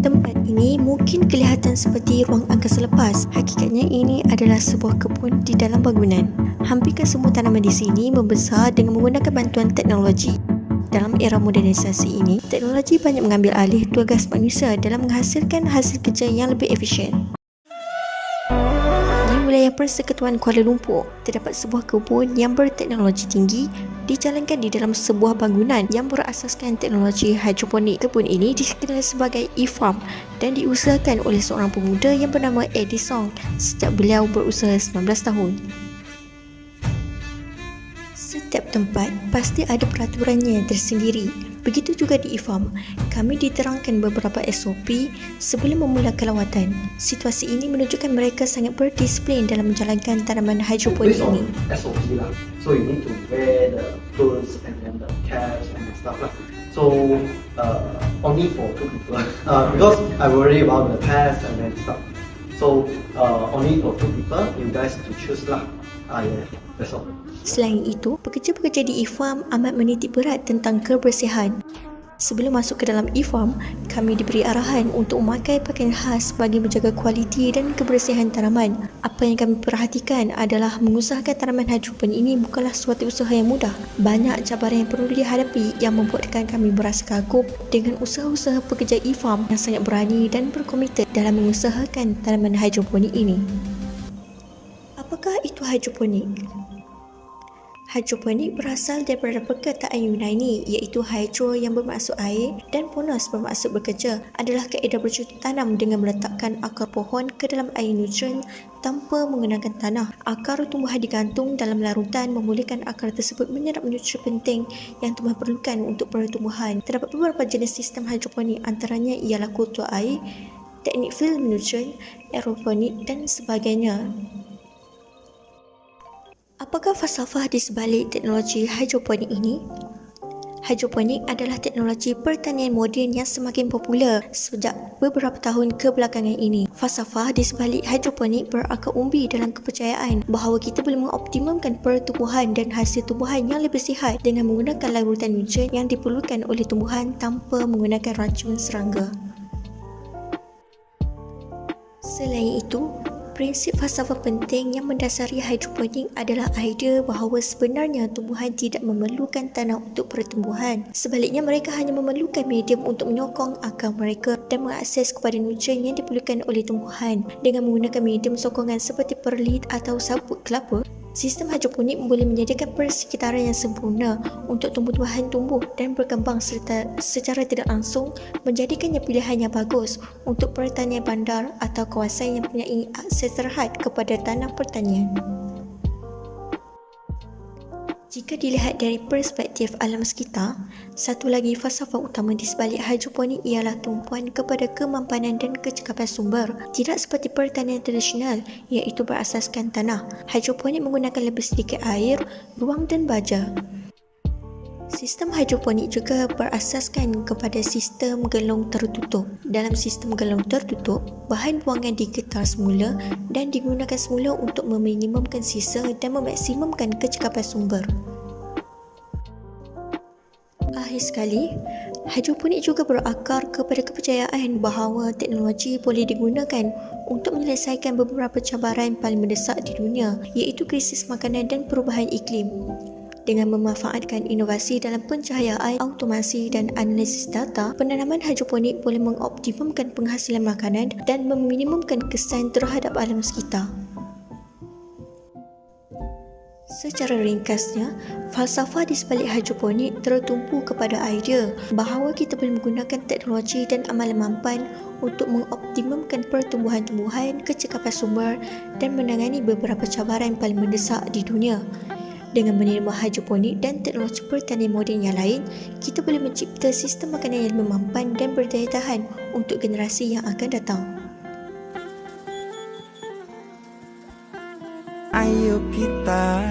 Tempat ini mungkin kelihatan seperti ruang angkasa lepas. Hakikatnya ini adalah sebuah kebun di dalam bangunan. Hampir semua tanaman di sini membesar dengan menggunakan bantuan teknologi. Dalam era modernisasi ini, teknologi banyak mengambil alih tugas manusia dalam menghasilkan hasil kerja yang lebih efisien. Di wilayah Persekutuan Kuala Lumpur, terdapat sebuah kebun yang berteknologi tinggi dijalankan di dalam sebuah bangunan yang berasaskan teknologi hidroponik. Kebun ini dikenal sebagai e-farm dan diusahakan oleh seorang pemuda yang bernama Eddie Song sejak beliau berusia 19 tahun. Setiap tempat pasti ada peraturannya tersendiri. Begitu juga di e-farm, kami diterangkan beberapa SOP sebelum memulakan lawatan. Situasi ini menunjukkan mereka sangat berdisiplin dalam menjalankan tanaman hidroponik ini. SOP lah. So you need to wear the clothes and then the caps and the stuff lah. So only for 2 people. Because I worry about the pest and then stuff. So only for 2 people. You guys to choose lah. Yeah, that's all. Selain itu, pekerja-pekerja di e-farm amat menitik berat tentang kebersihan. Sebelum masuk ke dalam e-farm, kami diberi arahan untuk memakai pakaian khas bagi menjaga kualiti dan kebersihan tanaman. Apa yang kami perhatikan adalah mengusahakan tanaman hidroponik ini bukanlah suatu usaha yang mudah. Banyak cabaran yang perlu dihadapi yang membuatkan kami berasa kagum dengan usaha-usaha pekerja e-farm yang sangat berani dan berkomitmen dalam mengusahakan tanaman hidroponik ini. Apakah itu hidroponik? Hidroponik berasal daripada perkataan Yunani iaitu hydro yang bermaksud air dan ponos bermaksud bekerja, adalah kaedah bercocok tanam dengan meletakkan akar pohon ke dalam air nutrien tanpa menggunakan tanah. Akar tumbuhan digantung dalam larutan membolehkan akar tersebut menyerap nutrien penting yang tumbuhan perlukan untuk pertumbuhan. Terdapat beberapa jenis sistem hidroponik, antaranya ialah kultur air, teknik film nutrien, aeroponik dan sebagainya. Apakah falsafah di sebalik teknologi hidroponik ini? Hidroponik adalah teknologi pertanian moden yang semakin popular sejak beberapa tahun kebelakangan ini. Falsafah di sebalik hidroponik berakar umbi dalam kepercayaan bahawa kita boleh mengoptimumkan pertumbuhan dan hasil tumbuhan yang lebih sihat dengan menggunakan larutan nutrien yang diperlukan oleh tumbuhan tanpa menggunakan racun serangga. Selain itu, prinsip falsafah penting yang mendasari hidroponik adalah idea bahawa sebenarnya tumbuhan tidak memerlukan tanah untuk pertumbuhan. Sebaliknya, mereka hanya memerlukan medium untuk menyokong akar mereka dan mengakses kepada nutrien yang diperlukan oleh tumbuhan. Dengan menggunakan medium sokongan seperti perlit atau sabut kelapa, sistem hidroponik boleh menyediakan persekitaran yang sempurna untuk tumbuh-tumbuhan tumbuh dan berkembang serta secara tidak langsung menjadikannya pilihan yang bagus untuk pertanian bandar atau kawasan yang mempunyai akses terhad kepada tanah pertanian. Jika dilihat dari perspektif alam sekitar, satu lagi falsafah utama di sebalik hidroponik ialah tumpuan kepada kemampanan dan kecekapan sumber. Tidak seperti pertanian tradisional iaitu berasaskan tanah, hidroponik menggunakan lebih sedikit air, ruang dan baja. Sistem hidroponik juga berasaskan kepada sistem gelong tertutup. Dalam sistem gelong tertutup, bahan buangan diketar semula dan digunakan semula untuk meminimumkan sisa dan memaksimumkan kecekapan sumber. Akhir sekali, hidroponik juga berakar kepada kepercayaan bahawa teknologi boleh digunakan untuk menyelesaikan beberapa cabaran paling mendesak di dunia, iaitu krisis makanan dan perubahan iklim. Dengan memanfaatkan inovasi dalam pencahayaan, automasi dan analisis data, penanaman hidroponik boleh mengoptimumkan penghasilan makanan dan meminimumkan kesan terhadap alam sekitar. Secara ringkasnya, falsafah di sebalik hidroponik tertumpu kepada idea bahawa kita boleh menggunakan teknologi dan amalan mampan untuk mengoptimumkan pertumbuhan-tumbuhan, kecekapan sumber dan menangani beberapa cabaran paling mendesak di dunia. Dengan menerima hidroponik dan teknologi pertanian moden yang lain, kita boleh mencipta sistem makanan yang lebih mampan dan berdaya tahan untuk generasi yang akan datang. Ayo kita